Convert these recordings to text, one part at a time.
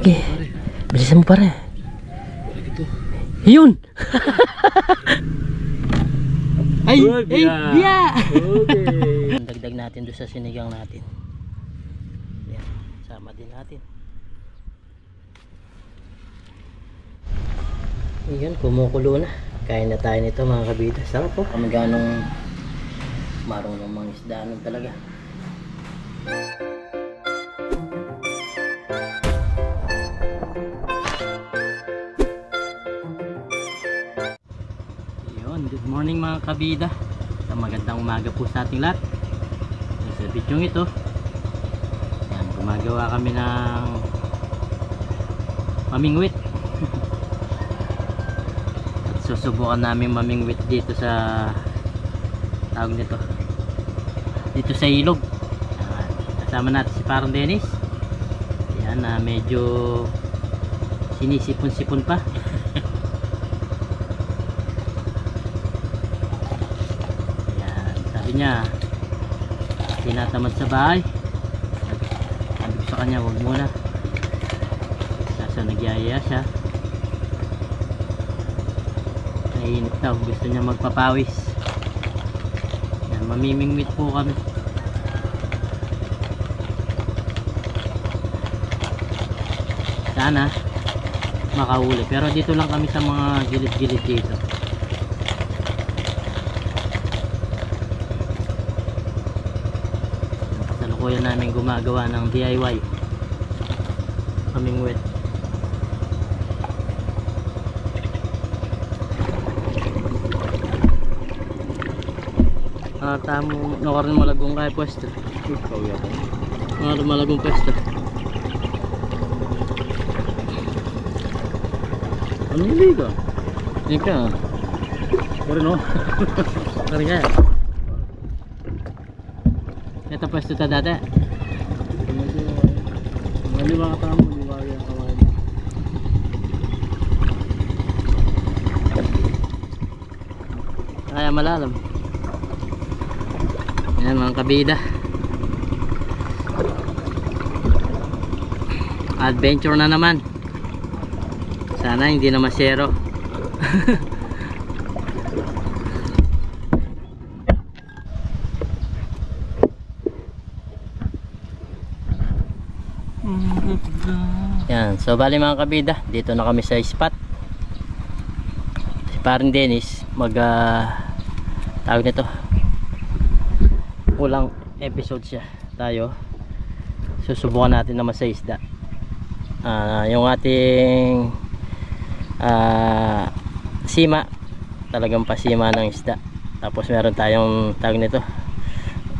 Sige. Bilisan mo pare. Yun! Ay! Ay! Biya! Okay. Dagdag natin doon sa sinigang natin. Yan. Sama din natin. Ayan, kumukulo na. Kain na tayo nito mga kabida. Sarap po. Kung ganong marunong mga isdaanan talaga. Good morning mga kabida. Magandang umaga po sa ating lahat. Sa video ito, yan, gumagawa kami ng mamingwit. At susubukan namin mamingwit dito sa tawag nito, dito sa ilog. Kasama natin si Parang Dennis. Yan, medyo sinisipon-sipon pa. Niya tinatamad sa bahay. Sabi ko sa kanya huwag muna, kaso nagyayaya siya, naiinit daw, gusto niya magpapawis. Yan, mamimingwit po kami. Sana makahuli, pero dito lang kami sa mga gilid-gilid dito. Kuya namin gumagawa ng DIY mamingwit. Tamo nakaroon malagong kaya pwesto. Nakaroon malagong pwesto. Ano hindi ka? Hindi ka. Pero no? Kari kaya. Ito pwesto ta dati. Hindi ba katamo, hindi ba yung kawain. Kaya malalam. Ayan mga kabida. Adventure na naman. Sana hindi na masyero. Yan, so bali mga kabida, dito na kami sa spot. Si Parang Dennis tawag nito, ulang episode siya. Tayo susubukan natin naman sa isda. Yung ating sima, talagang pasima ng isda. Tapos meron tayong tawag nito,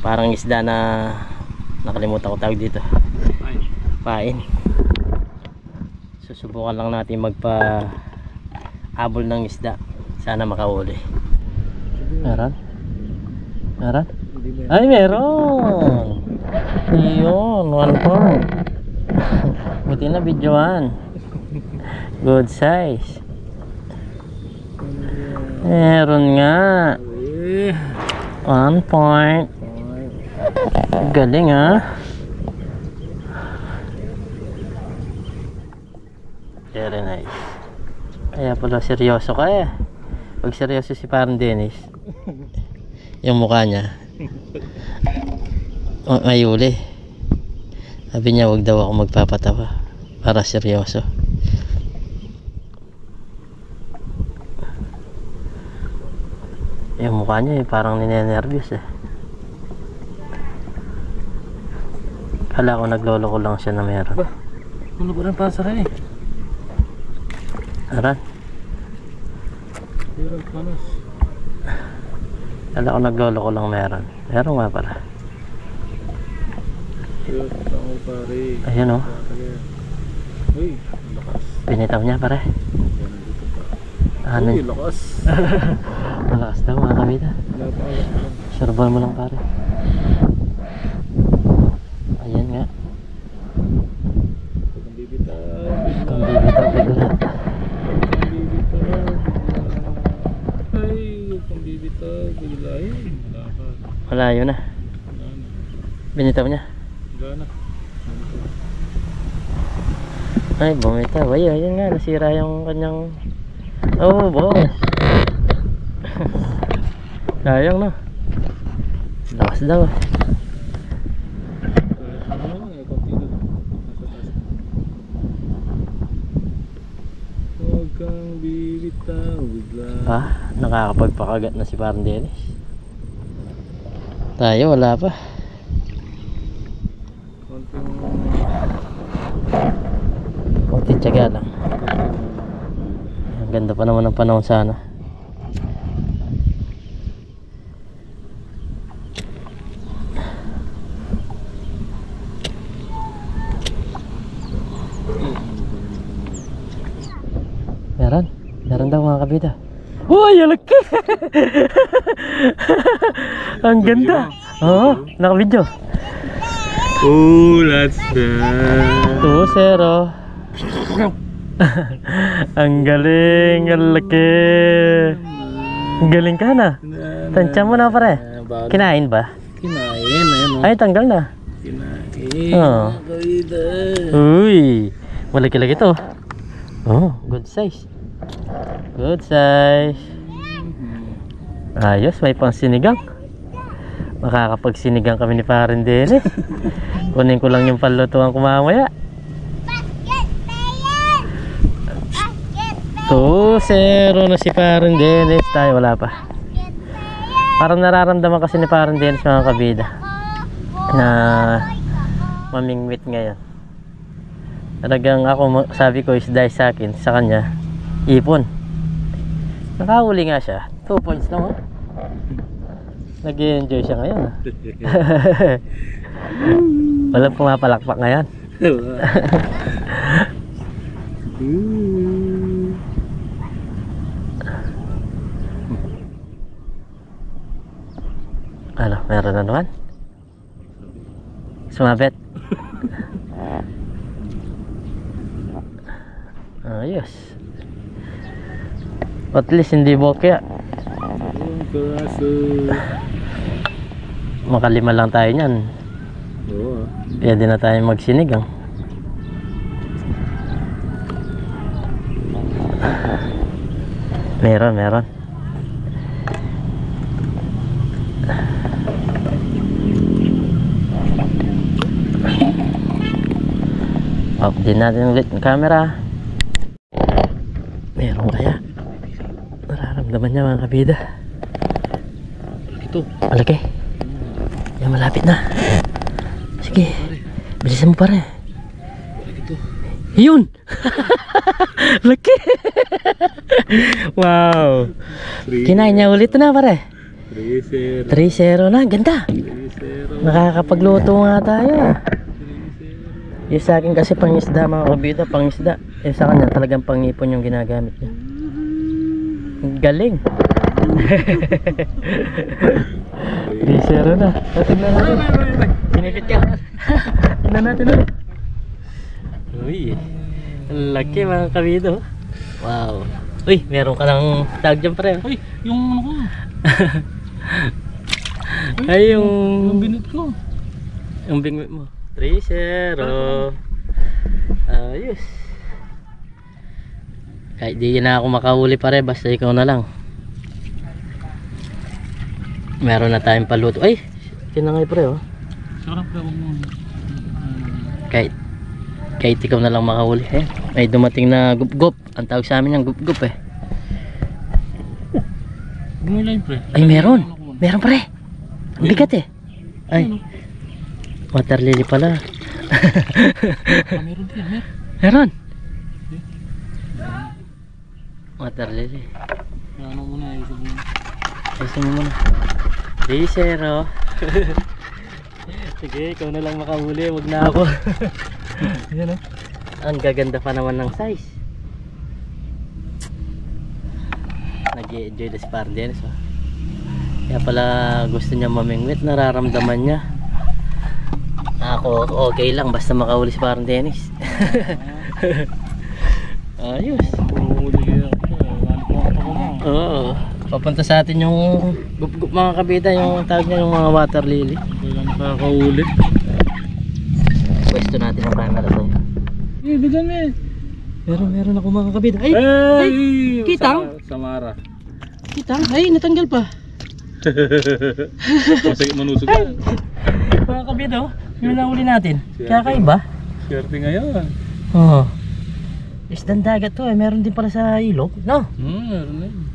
parang isda na nakalimutan ko tawag dito, pain. Susubukan lang natin magpa-abol ng isda. Sana makahuli. Meron? Meron? Ay, meron! Yun, 1 point. Buti na videoan. Good size. Meron nga. 1 point. Galing ha. Very nice. Kaya pala seryoso ka eh. Pag seryoso si Parang Dennis, yung mukha niya may huli. Sabi niya wag daw ako magpapatawa para seryoso. Yung mukha niya parang ninenervyos eh. Kala ko nagloloko lang siya na meron. Ano ba rin para sa akin eh? Aran. Kala ko nagloloko lang meron. Meron nga pala. Ayun o. Pinitaw niya pare. Ano? Lakas. Lakas daw mga kabida. Surbal mo lang pare. Ayan nga. Kung bibitaw bigla. Malayo na. Binitaw niya. Ay, bumitaw. Ay, ayun nga, nasira yung kanyang... Oh, boss. Sayang, no? Lakas daw. Huwag kang bibitaw bigla. Ah, nakakapagpakagat na si Parang Dennis. Tayo, wala pa. Konting tiyaga lang. Ang ganda pa naman ng panahon sana. Meron daw mga kabida. Uy, alaki! Ang ganda. Oo, naka-video. Oh, that's that. 2-0. Ang galing, ang laki. Ang galing ka na. Tansya mo na pare. Kinain ba? Kinain, ayun o. Ay, tanggal na. Kinain. Oo. Uy, malaki-laki to. Oh, good size. Good size. Ayos, may pang sinigang. Makakapagsinigang kami ni Parang Dennis. Kunin ko lang yung panlutuan ko mamaya. 2-0 na si Parang Dennis. Tayo wala pa. Parang nararamdaman kasi ni Parang Dennis mga kabida na mamingwit ngayon. Talagang ako, sabi ko is dahil sa akin, sa kanya ipon. Nakahuli nga siya. 2 points lang oh. Nag-enjoy siya ngayon ah. Walang pumapalakpak ngayon. Ano, meron na naman? Sumabit. Ayos. At least hindi bokya. Makalima lang tayo niyan. Oo. Pwede na tayo magsinigang. Meron. Off din natin ulit ang camera. Meron kaya? Nararamdaman niya mga kabida. Ito. Malaki. Yan, malapit na. Sige. Bilisan mo pare. Ito. Yun! Laki! Wow! Kinain niya ulit na pare. 3-0. 3-0 na. Ganda! 3-0. Nakakapagluto nga tayo. Yung sa akin kasi pangisda mga kabida, pangisda. Eh sa kanya talagang pangipon yung ginagamit niya. Galing. 3-0 na. Tignan natin. Sinipit ka. Tignan natin ulit. Uy, ang laki mga kabido. Wow. Uy, meron ka ng tag dyan pare. Uy, yung ano ko. Ay, yung binit ko. yung bingwit mo. 3-0. Ayos. Kahit di na ako makahuli pare, basta ikaw na lang. Meron na tayong paluto. Ay, tinangay pre oh. Sarap ka mo. Kahit ikaw na lang makahuli eh. May dumating na gup-gup. Ang tawag sa amin yung gup-gup eh. Bumilay pre. Ay, meron pre. Ang bigat eh. Ay, water lily pala. Meron din, Meron. Water lily. Ano muna, isip mo. Ayusin mo muna. 3-0. Sige, ikaw na lang makahuli. Wag na ako. Yan, ang gaganda pa naman ng size. Nag-i-enjoy na si Parang Dennis oh. Kaya pala gusto niya mamingwit. Nararamdaman niya. Ako okay lang basta makahuli si Parang Dennis. Ayos. Oo. Papunta sa atin yung gup-gup mga kabida, yung tawag niya yung mga water lily. Wala nakakaulit. Pwesto natin ang camera sa'yo. bigyan mo eh. Meron ako mga kabida. Ay! Kitang? Samara. Kitang? Ay, natanggal pa. Masakit manusog ka. Mga kabida, oh. Yung nahuli natin. Kakaiba. Swerte ngayon. Oo. Isdang dagat to eh. Meron din pala sa ilog. No? Meron na yun.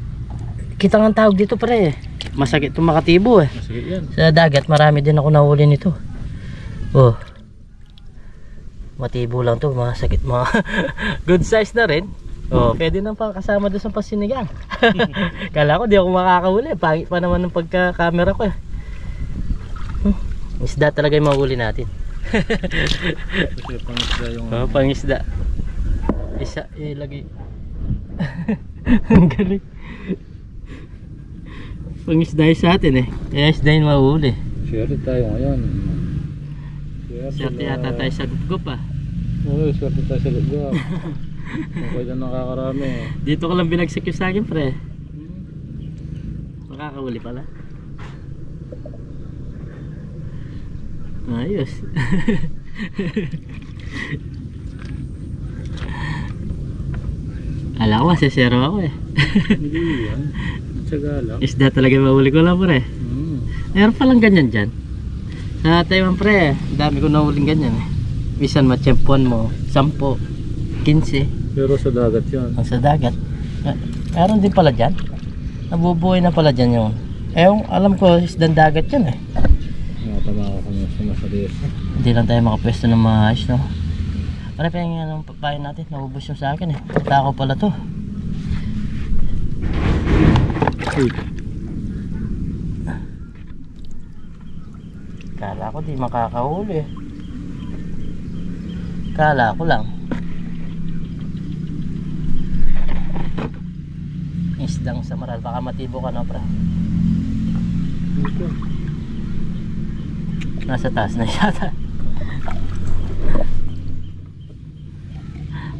Kitang ang tawag dito pre eh. Masakit itong makatibo eh. Masakit yan. Sa dagat marami din ako nahuli nito. Oh. Matibo lang to, masakit mga good size na rin. Oh, pwede nang pang kasama doon sa pasinigang. Kala ko di ako makakahuli, pangit pa naman ng pagka-camera ko eh. Isda talaga yung mahuli natin. Kasi pangisda yung... Oh, pangisda. Isa, ilagay. Ang galing. Pangisda yung sa atin eh. Kaya isda yung mahuli. Swerte tayo ngayon. Swerte yata tayo sa gup ah. Oo, swerte tayo sa lugar. Okay na nakakarami. Dito ko lang binagsak yung sa akin pre. Makakahuli pala. Ayos. Alam ko masesero ako eh. Hindi yan. Tsaga lang. Isda talaga mahuli ko lang pre. Meron palang ganyan dyan. Sa Taiwan pre, dami ko nahuling ganyan eh. Bisan matsyempuan mo, 10, 15. Pero sa dagat yan. Ang sa dagat. Meron din pala dyan. Nabubuhay na pala dyan yung... yung alam ko isdang dagat yan eh. Nakatama ako sa masalis. Hindi lang tayo makapwesto ng maayos no. Pare pa yung anong papayin natin. Nabubos yung sa akin eh. Tako pala to. Uy. Kala ko di makakahuli. Kala ko lang. Isdang sa maral. Baka matibo ka na pre. Dito. Nasa taas na yata.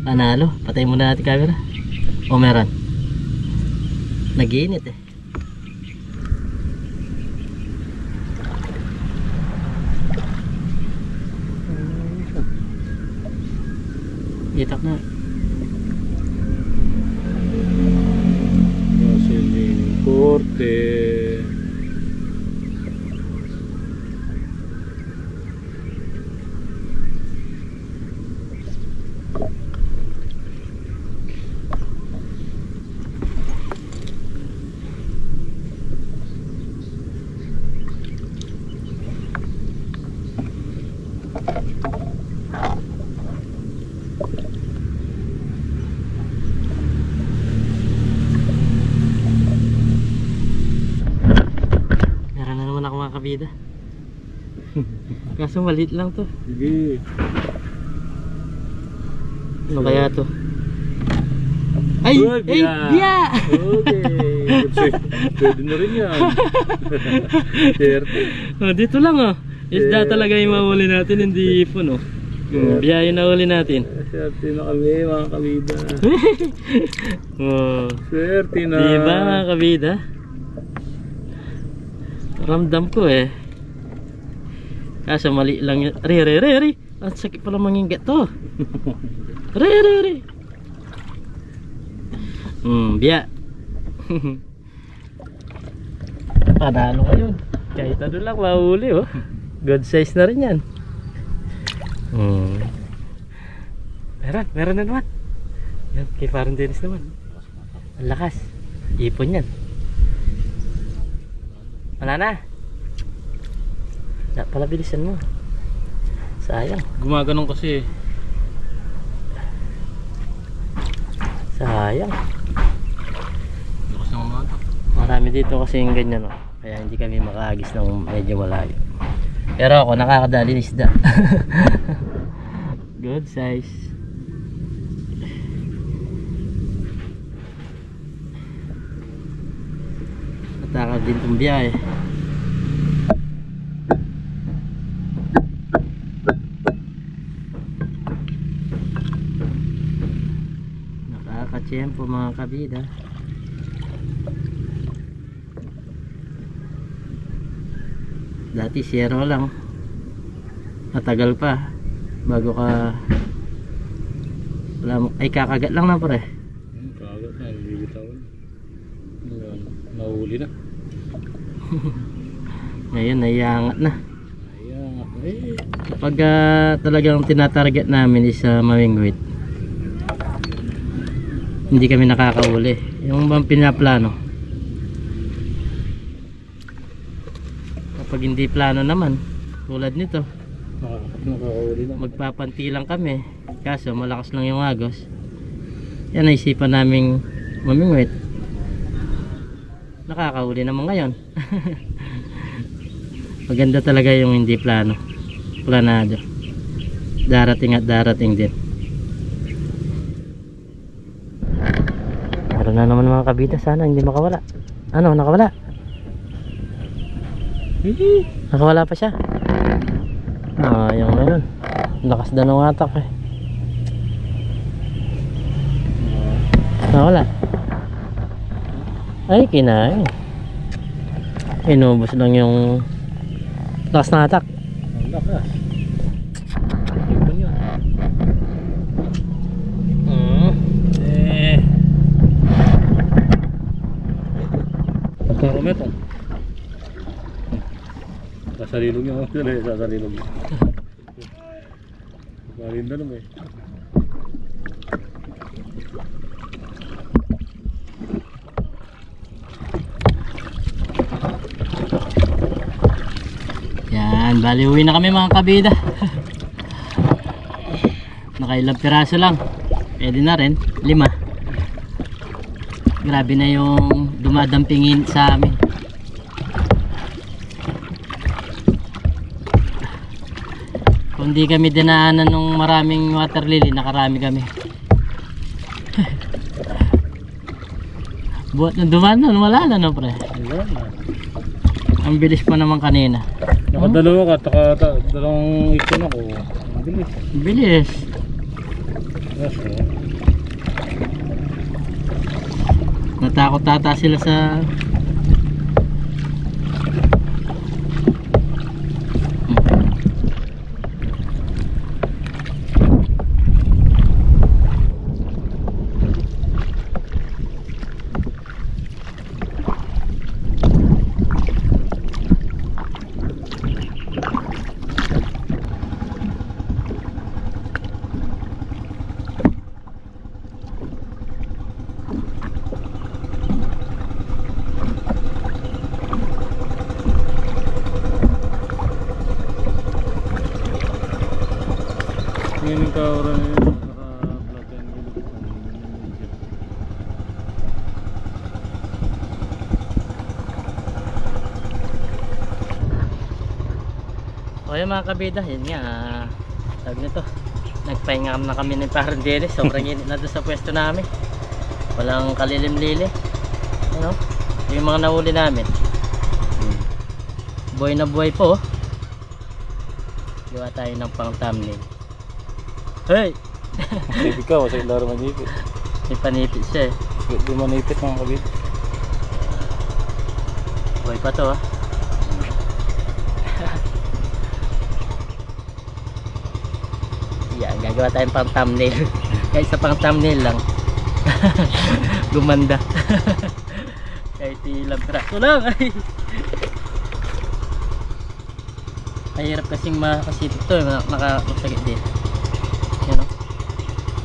Panalo. Patay muna natin camera. O meron. Nag-iinit eh. Itak na. Vaseline Corte. Kabida. Kaso maliit lang to. Sige. Ano kaya to? Ay! Uy, Ay! Biya! Okay. Pwede na rin yan. Oh, dito lang oh. Isda talaga yung mahuli natin, hindi ipon oh. Biya yung nahuli natin. Swerte na kami mga kabida. Oh. Swerte na. Diba mga kabida? Ramdam ko eh. Kaso mali lang yun. Re. Ang sakit pala manginggat to. Re. Biya. Panalo ka yun. Kahit ano lang mahuli oh. Good size na rin yan. Meron na naman. Yan, kay parang Dennis naman. Ang lakas. Ipon yan. Wala na. Pala bilisan mo. Sayang. Gumaganong kasi. Sayang. Lakas ng umaga. Marami dito kasi yung ganyan oh. Kaya hindi kami makaagis ng medyo malayo. Pero ako nakakadali ng isda. Good size. Natakaw din itong biyahe. Nakakatsyempo mga kabida. Dati 0 lang. Matagal pa bago ka Ay kakagat lang na pre. Kagat na, bibitawan. Ayan, nahuli na. Ngayon naiangat na. Ayan, Kapag talagang tinatarget namin is mamingwit, hindi kami nakakauli. Yung bang pinaplano, kapag hindi plano naman tulad nito, nakakahuli na. magpapanti lang kami, kaso malakas lang yung agos, yan naisipan naming mamingwit, nakakauli naman ngayon. Maganda talaga yung hindi planado, darating at darating din. Meron na naman mga kabida, sana hindi makawala. Ano, nakawala? Nakawala pa siya. Yung meron, lakas daw ng atak eh. Nakawala. Ay, kinain. Inubos lang yung lakas ng atak. Ang lakas. Ipon yun. Karometo. Sasalilog niya ako. Sasalilog niya. Marinda naman eh. Yan, bali uwi na kami mga kabida. Nakailang piraso lang. Pwede na rin, 5. Grabe na yung dumadampingin sa amin. Kung di kami dinaanan ng maraming water lily, nakarami kami. Buat na dumaan nun, wala na no pre. Wala na. Ang bilis pa naman kanina. Nakadalawa ka, dalawang ikon ako. Ang bilis. Bilis. Yes, Natakot tata sila sa ngayon ka oras na yun, naka-blood and gulo. okay mga kabida, yun nga tawag nito, nagpahinga na kami ng parang Dennis. Sobrang init na doon sa pwesto namin, walang kalilim-lili, ano, yung mga nahuli namin buhay na buhay po. Gawa tayo ng pang thumbnail. Hey! Manipit ka, masaya laro manipit. May panipit siya eh. Di manipit mga kabit. Buhay pa to ah. Yan, gagawa tayong pang thumbnail. Kahit sa pang thumbnail lang gumanda. Kahit ilang piraso lang ay. Mahirap kasing makasipit to, nakasagit din. Yan o,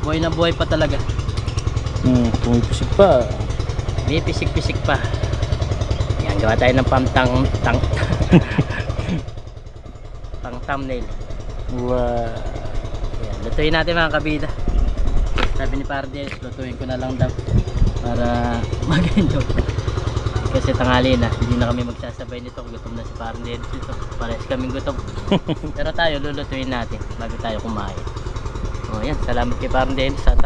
buhay na buhay pa talaga. Pumipisik pa. May pisik-pisik pa. Yan, gawa tayo ng pang thumbnail. Wow. Yan, lutuin natin mga kabida. Sabi ni Pardes, lutuin ko na lang daw para maganda. Kasi tanghali na, hindi na kami magsasabay nito. Gutom na si Pardes ito. Parehas kaming gutom. Pero tayo lulutuin natin bago tayo kumain. O yan, salamat kay Pardes at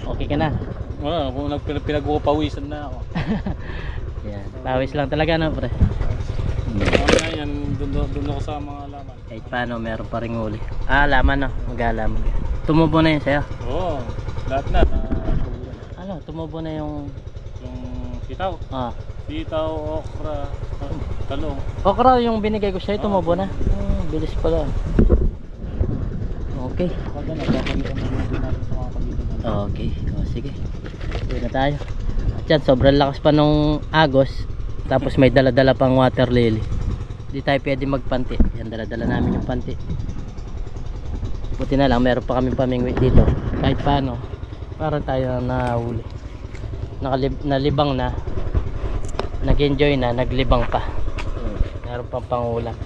okay ka na. Wala, kung pinag-upawisan na ako. Yan, pawis lang talaga no pre. Ano yan, doon ako sa mga laman. Kahit paano meron pa ring huli. Laman no, mag-alaman. Tumubo na yun sa'yo? Oo, lahat na. Ano, tumubo na yung Sitaw. Sitaw, okra, talong. okra yung binigay ko sa'yo, tumubo na. Bilis pala. Okay. Pagka nagpapalitan na natin sa mga mga kabida natin. Okay, o sige. Uwi na tayo. At yan, sobrang lakas pa nung agos. Tapos may dala-dala pang water lily. Hindi tayo pwede magpanti. Yan, dala-dala namin yung panti. Buti na lang, meron pa kami pamingwit dito. Kahit paano, para tayo nahuli. Nalibang na. Nag-enjoy na, naglibang pa. Meron pang pangulam.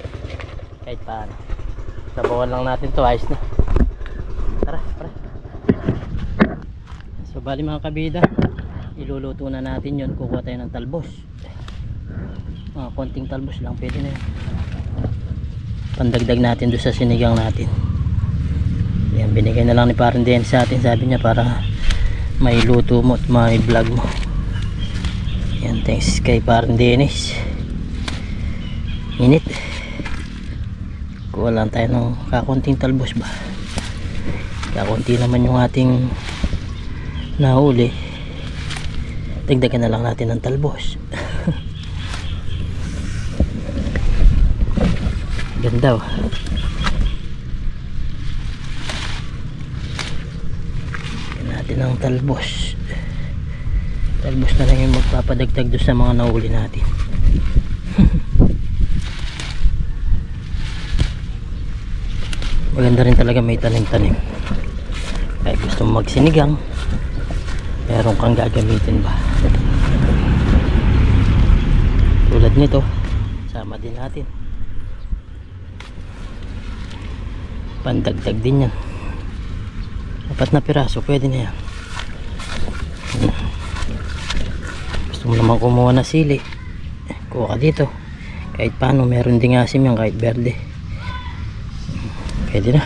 Kahit paano. Sabawan lang natin to, ayos na. Tara, tara. So bali mga kabida, iluluto na natin yun. Kukuha tayo ng talbos. Konting talbos lang, pwede na yun. Pandagdag natin doon sa sinigang natin. Yan, binigay na lang ni Parang Den sa atin. Sabi niya para may luto mo at may vlog mo. Yan, thanks kay Parang Dennis. Init. Kuha lang tayo ng kakunting talbos ba. Kakunti naman yung ating nahuli. Dagdagan na lang natin ng talbos. Ganda oh. Yan natin ang talbos. Talbos na lang yung magpapadagdag doon sa mga nahuli natin. Maganda rin talaga may tanim-tanim. Kahit gusto mo magsinigang, meron kang gagamitin ba. Tulad nito, sama din natin. Pandagdag din yan. 4 na piraso, pwede na yan. Gusto mo naman kumuha na sili, kuha ka dito. Kahit paano, meron din asim yan, kahit berde. Pwede na.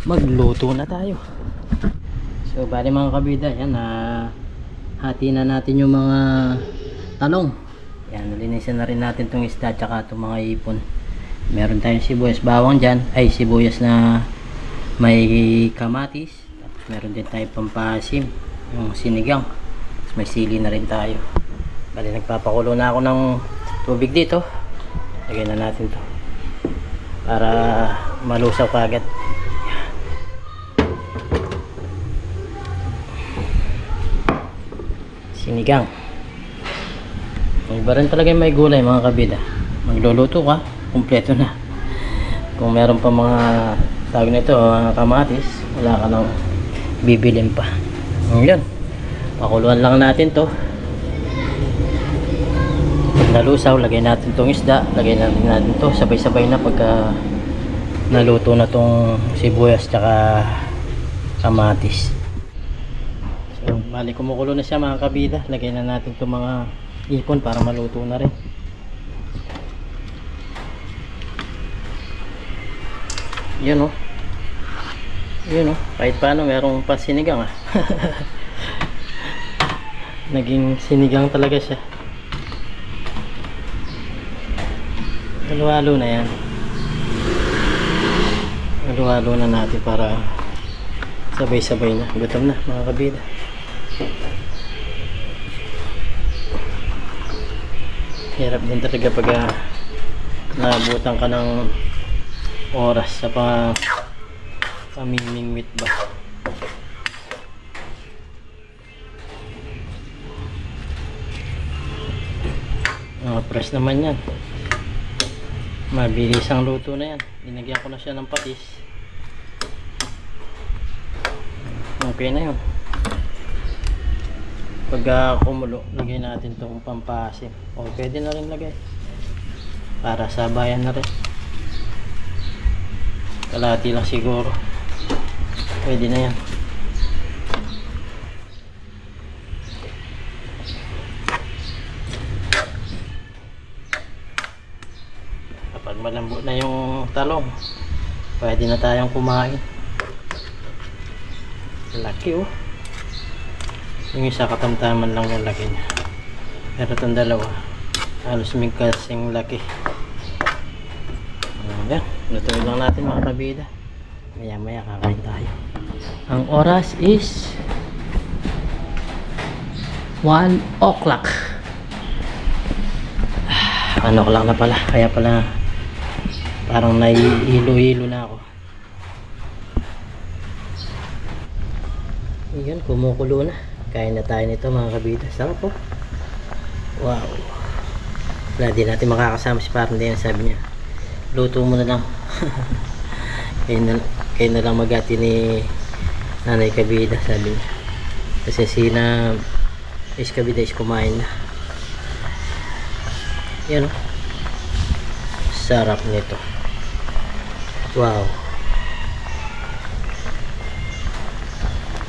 Magluto na tayo. So bali mga kabida, yan, hati na natin yung mga talong. Yan, nalinisan na rin natin itong isda tsaka itong mga ipon. Meron tayong sibuyas bawang dyan, ay sibuyas na may kamatis. Tapos meron din tayong pampasim, yung sinigang. Tapos may sili na rin tayo. Bali nagpapakulo na ako ng tubig dito. Lagyan na natin to para malusaw kagad. Sinigang. Iba rin talaga yung may gulay mga kabida. Magluluto ka, kumpleto na. Kung meron pa mga tawag nito, kamatis, wala ka nang bibilin pa. Yun, pakuluan lang natin to. Pag nalusaw, lagay natin tong isda, lagay natin to sabay-sabay na pagka naluto na tong sibuyas tsaka kamatis. So bali kumukulo na siya mga kabida, lagay na natin tong mga ipon para maluto na rin. Yun o. Yun o. Kahit paano merong pasinigang naging sinigang talaga siya. Halo-halo na yan. Halo-halo na natin para sabay-sabay na. Gutom na mga kabida. Hirap din talaga pag naabutan ka ng oras sa pamimingwit ba. Press naman yan. Mabilis ang luto na yan. Dinagyan ko na siya ng patis. Okay na yun. Pag kumulo, lagay natin itong pampasim. O pwede na rin lagay para sabayan na rin. Kalahati lang siguro, pwede na yan. Kapag malambot na yung talong, pwede na tayong kumain. Laki oh. Yung isa katamtaman lang yung laki niya, pero itong dalawa halos may kasing laki. Ayan, lutuin lang natin mga kabida. Maya maya kakain tayo. Ang oras is 1 o'clock. 1 o'clock na pala, kaya pala parang nahihilo-hilo na ako. Iyan, kumukulo na. Kain na tayo nito mga kabida. Sarap po. Wow. Wala, di natin makakasama si parang din. Sabi niya, luto mo na lang. kayo na lang magati ni nanay kabida, sabi niya. Kasi sina is kabida is kumain na. Yan o. Sarap nito. Wow.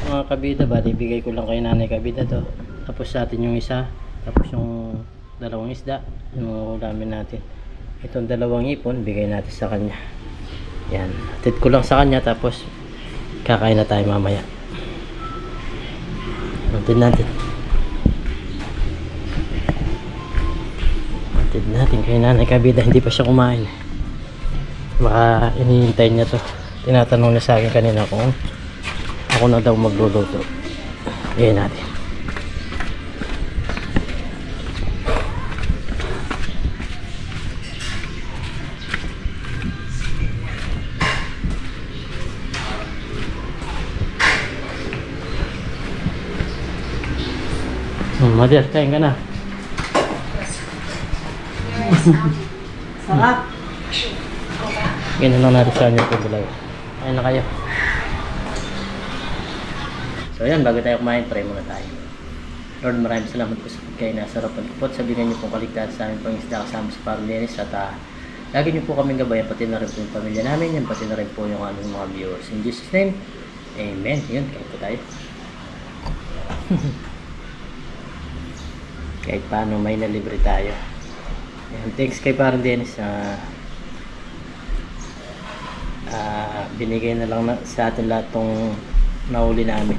Mga kabida, bali bigay ko lang kay nanay kabida to. Tapos sa atin yung isa. Tapos yung dalawang isda. Yung ulamin natin. Itong dalawang ipon, bigay natin sa kanya. Yan. Atid ko lang sa kanya. Tapos kakain na tayo mamaya. Atid natin. Atid natin kay nanay kabida. Hindi pa siya kumain. Baka inihintay niya to. Tinatanong niya sa akin kanina kung ako na daw magluluto. Yan natin. Mother, kain ka na. Sarap. Ganun lang natin sa inyo ito bulay. Kain na kayo. So yan, bago tayo kumain, pray muna tayo. Lord, maraming salamat po sa pagkain na sarapan ko po. Sabihin niyo pong kaligtasan sa aming pangisda kasama sa Parang Dennis at lagi niyo po kaming gabayan, pati na rin po yung pamilya namin, yan pati na rin po yung aming mga viewers. In Jesus' name, Amen. Yun, kain po tayo. Kahit paano may nalibre tayo. Yan, thanks kay Parang Dennis binigay na lang sa atin lahat tong nahuli namin.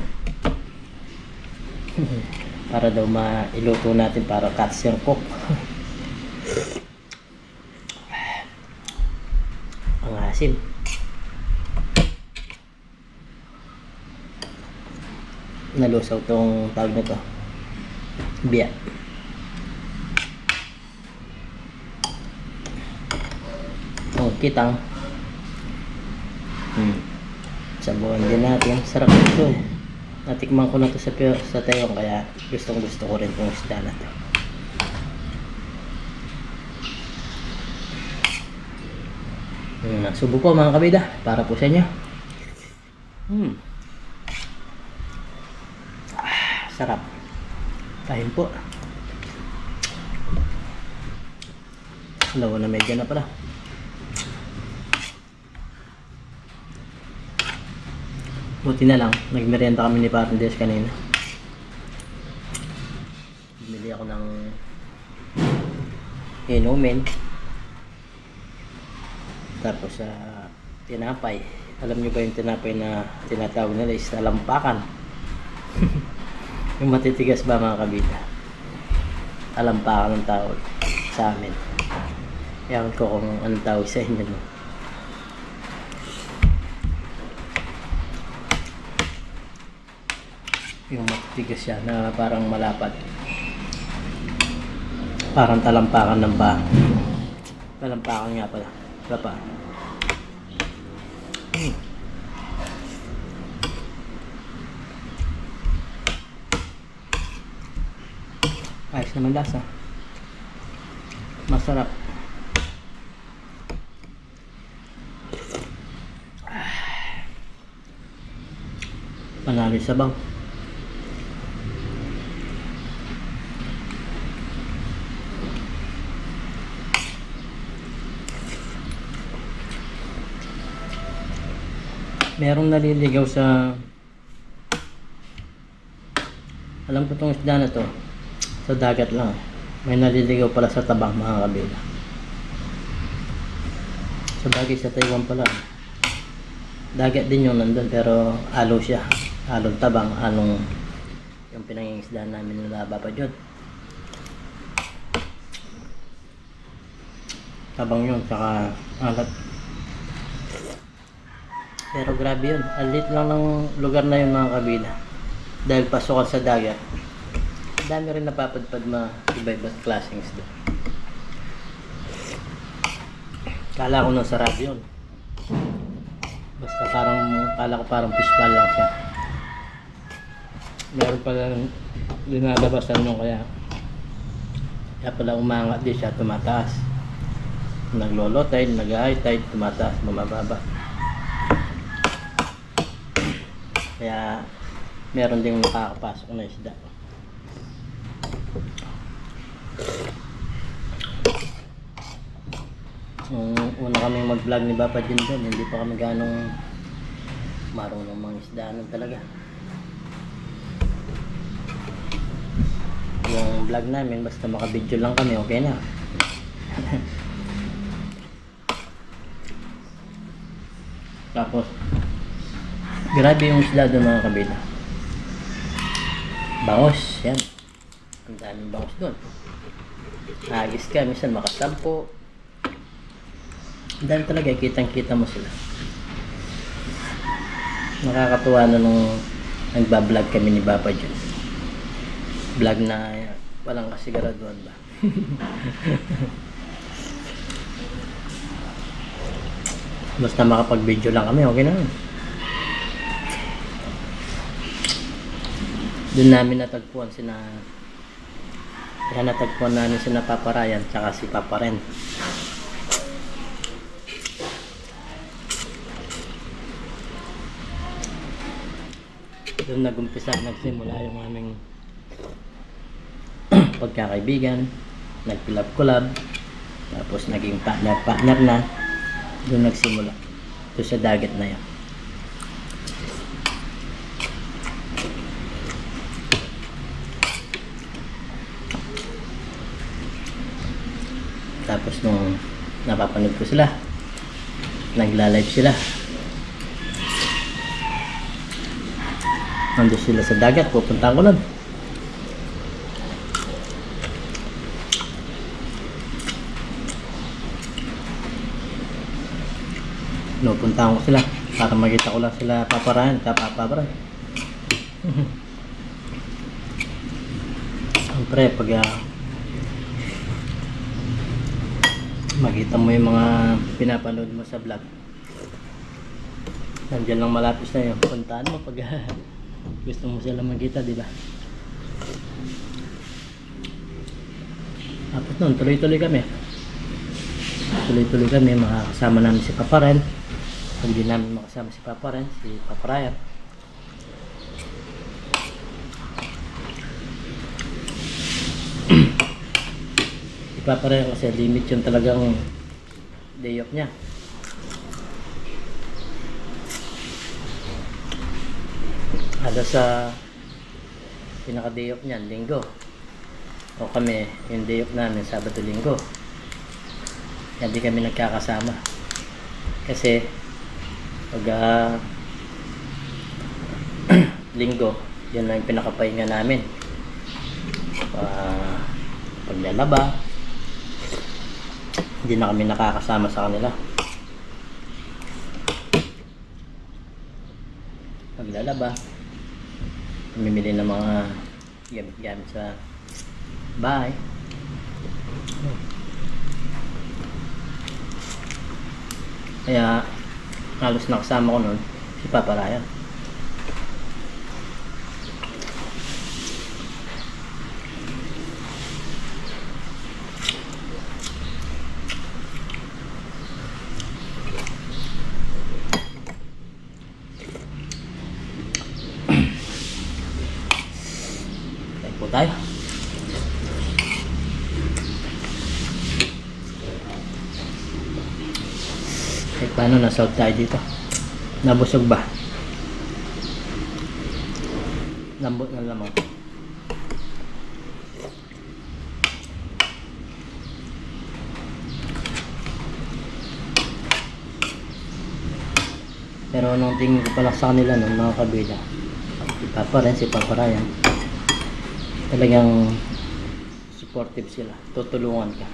Para daw mailuto natin para catch yung cook. Ang asim. Nalusaw tong tawag na to, biya. Kitang sabuhan din natin. Sarap ito eh. Natikman ko na to sa Taiwan, kaya gustong gusto ko rin itong isda na to. Subo po mga kabida para po sa inyo. Sarap. Kain po. Dalawa na medyo na pala. Buti na lang, nagmerienda kami ni Parang Des kanina. Bumili ako ng inumin. Tapos tinapay. Alam nyo ba yung tinapay na tinatawag nila is talampakan? Yung matitigas ba mga kabida? Talampakan ng tawag sa amin. Ewan ko kung anong tawag sa inyo, no? Yung matitigas siya na parang malapad, parang talampakan ng ba. Talampakan nga pala. Lapa. Ayos naman lasa. Masarap. Panalo yung sabaw. Merong naliligaw sa, alam ko tong isda na to, sa dagat lang. May naliligaw pala sa tabang mga kabila. Sa bagay sa Taiwan pala, dagat din yung nandun, pero alo siya. Along tabang, along yung pinangingisda namin na Babadyod. Tabang yun, saka alat. Pero grabe yun, alit lang ng lugar na yun mga kabila. Dahil pasukan sa dagat, dami rin napapadpad mga iba-ibang klaseng isda. Kala ko nang sarap yun. Basta parang, kala ko parang fishball lang siya. Meron pala linalabasan nyo kaya pala umangat din siya, tumataas. Naglo-low tide, nag-high tide, tumataas, bumababa. Kaya meron ding nakakapasok na isda. Una kaming mag-vlog ni Papa Jun doon, hindi pa kami ganong marunong mga isdaanan talaga. Yung vlog namin, basta maka-video lang kami, okay na. Tapos grabe yung isda doon mga kabila. Bangos, yan. Ang daming bangos doon. Agis ka, minsan makasampo. Ang dami talaga, kitang-kita mo sila. Nakakatuwa na nung nagbablog kami ni Papa Jun. Vlog na walang kasiguraduhan ba. Basta makapag-video lang kami, okay na. Doon namin natagpuan natagpuan namin sina Papa Ryan tsaka si Papa Ren. Doon nagsimula yung aming pagkakaibigan, nag-collab, tapos naging partner na. Doon nagsimula. Doon sa dagat na yan. Tapos nung napapanood ko sila, nagla-live sila. Nandun sila sa dagat, pupunta ko lang. Pinupuntahan ko sila para makita ko lang sila Papa Ryan, Papa Ryan. Siyempre pag makita mo yung mga pinapanood mo sa vlog, nandiyan lang malapit na yun, puntaan mo pag gusto mo sila makita, di ba? Tapos nun, tuloy-tuloy kami, makakasama namin si Papa Ren. Pag di namin makasama si Papa Ren, si Papa Ryan, si Papa Ren kasi limit yung talagang day off niya. Ada sa pinaka day off niyan, linggo. O kami, yung day off namin, Sabado, Linggo. Hindi kami nagkakasama. Kasi pag linggo, yan lang yung pinakapahinga namin. Paglalaba, hindi na kami nakakasama sa kanila. Paglalaba, mamimili ng mga gamit-gamit sa bahay. Kaya halos nakasama ko nun si Papa Ryan. Kain po tayo. Eh, paano na-solve tayo dito? Nabusog ba? Lambot ng lamang. Pero nung tingin ko pala sa kanila ng mga kabila, si Papa Ren, si Papa Ryan, talagang supportive sila. Tutulungan ka.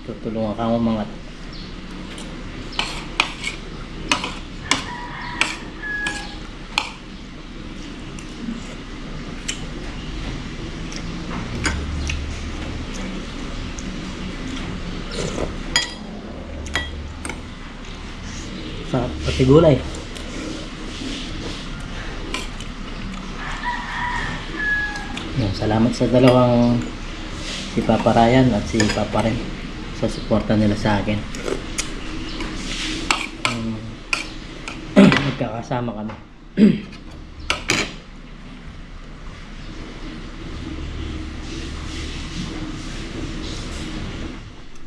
Tutulungan kang umangat. Sarap pati gulay. Salamat sa dalawang si Papa Ryan at si Papa Ren sa suporta nila sa akin. Magkakasama kami.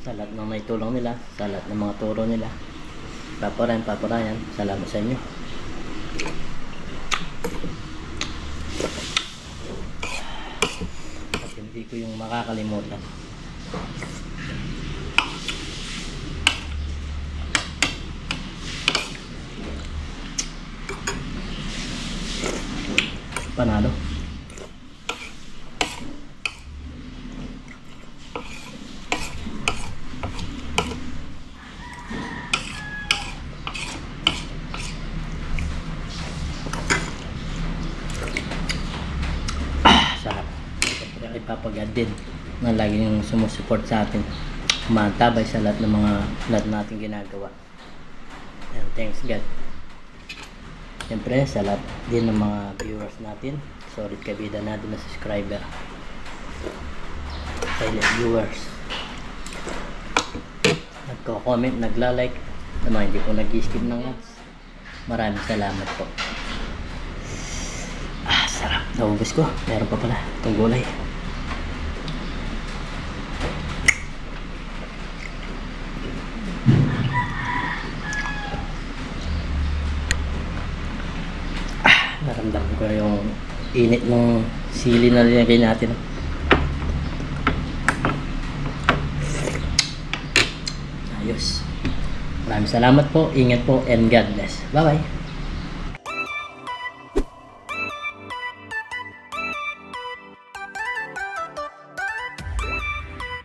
Sa lahat ng naitulong nila, sa lahat ng mga turo nila. Papa Ryan, salamat sa inyo. At hindi ko yung makakalimutan. Panalo. Sarap. Siyempre kay Papa God din na lagi yung sumusuport sa atin, matabay sa lahat ng mga natin ginagawa. And thanks God. Siyempre sa lahat din ng mga viewers natin, solid kabida natin na subscriber, silent viewers, nagko-comment, nagla-like, na mga hindi po nag-skip ng ads, maraming salamat po. Sarap. Naubos ko. Meron pa pala itong gulay. Naramdaman ko yung init ng sili na linagay natin. Ayos. Maraming salamat po. Ingat po and God bless. Bye bye.